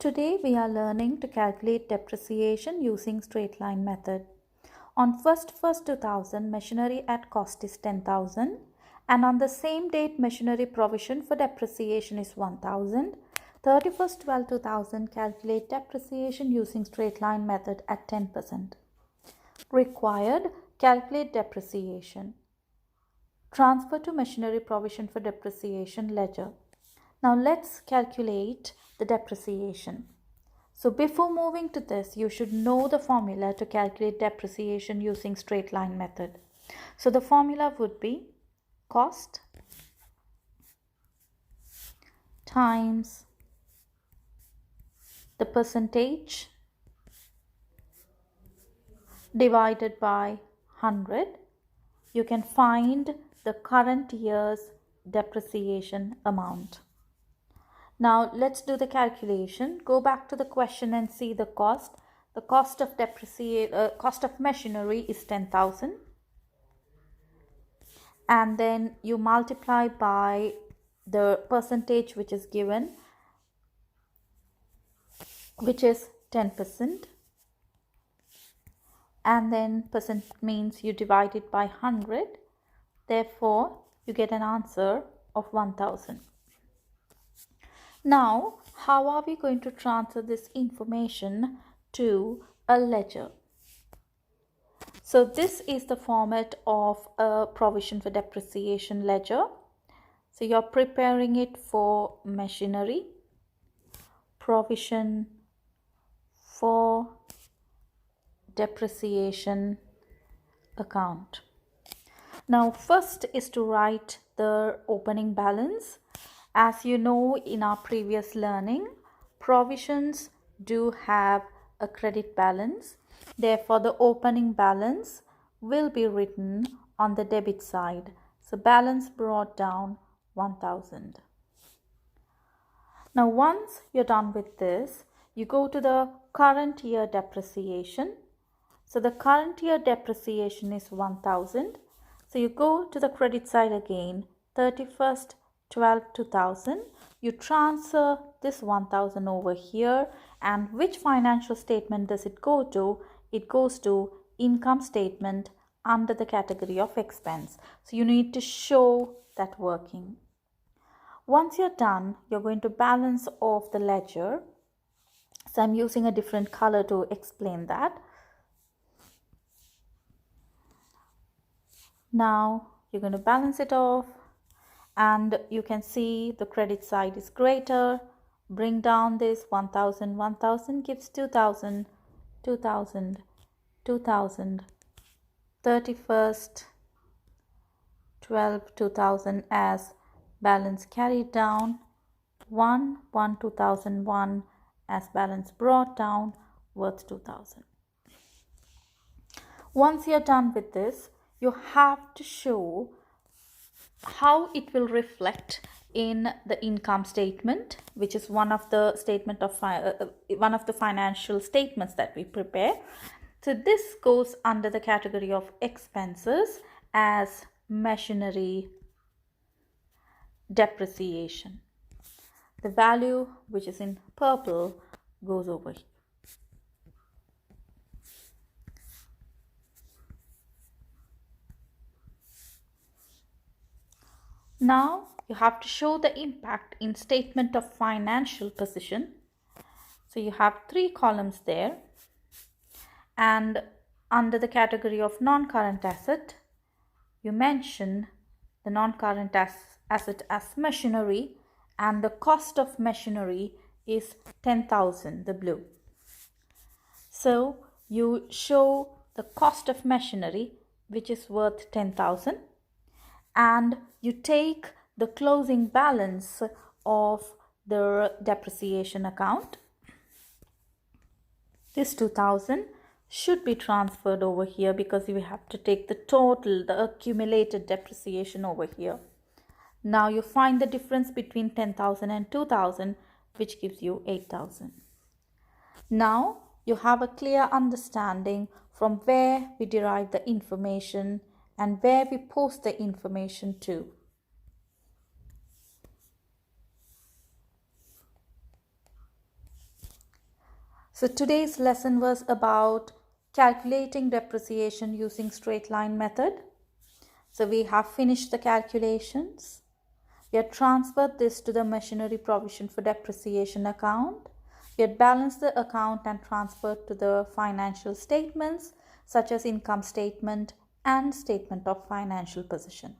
Today we are learning to calculate depreciation using straight line method. On 1st 2000 machinery at cost is 10,000 and on the same date machinery provision for depreciation is 1,000. 31st 12 2000 calculate depreciation using straight line method at 10%. Required, calculate depreciation. Transfer to machinery provision for depreciation ledger. Now let's calculate the depreciation. So before moving to this, you should know the formula to calculate depreciation using straight line method. So the formula would be cost times the percentage divided by 100. You can find the current year's depreciation amount. Now let's do the calculation. Go back to the question and see the cost. The cost of machinery is 10,000, and then you multiply by the percentage which is given, which is 10%, and then percent means you divide it by 100. Therefore you get an answer of 1,000. Now, how are we going to transfer this information to a ledger? So this is the format of a provision for depreciation ledger. So you're preparing it for machinery, provision for depreciation account. Now first is to write the opening balance. As you know, in our previous learning, provisions do have a credit balance. Therefore, the opening balance will be written on the debit side. So balance brought down 1,000. Now once you're done with this, you go to the current year depreciation. So the current year depreciation is 1,000. So you go to the credit side again, 31st 12 2000. You transfer this 1,000 over here, and which financial statement does it go to? It goes to income statement under the category of expense. So you need to show that working. Once you're done, you're going to balance off the ledger. So I'm using a different color to explain that. Now you're going to balance it off, and you can see the credit side is greater. Bring down this 1,000. 1,000 gives 2,000, 2,000, 2,000. 31st 12 2000 as balance carried down. 1 1 2001 as balance brought down worth 2,000. Once you're done with this, you have to show how it will reflect in the income statement, which is one of the financial statements that we prepare. So this goes under the category of expenses as machinery depreciation. The value which is in purple goes over here. Now you have to show the impact in statement of financial position. So you have 3 columns there, and under the category of non-current asset, you mention the non-current asset as machinery, and the cost of machinery is 10,000, the blue. So you show the cost of machinery, which is worth 10,000, and you take the closing balance of the depreciation account. This 2,000 should be transferred over here because we have to take the total, the accumulated depreciation over here. Now you find the difference between 10,000 and 2,000, which gives you 8,000. Now you have a clear understanding from where we derive the information and where we post the information to. So today's lesson was about calculating depreciation using straight line method. So we have finished the calculations. We had transferred this to the machinery provision for depreciation account. We had balanced the account and transferred to the financial statements such as income statement and statement of financial position.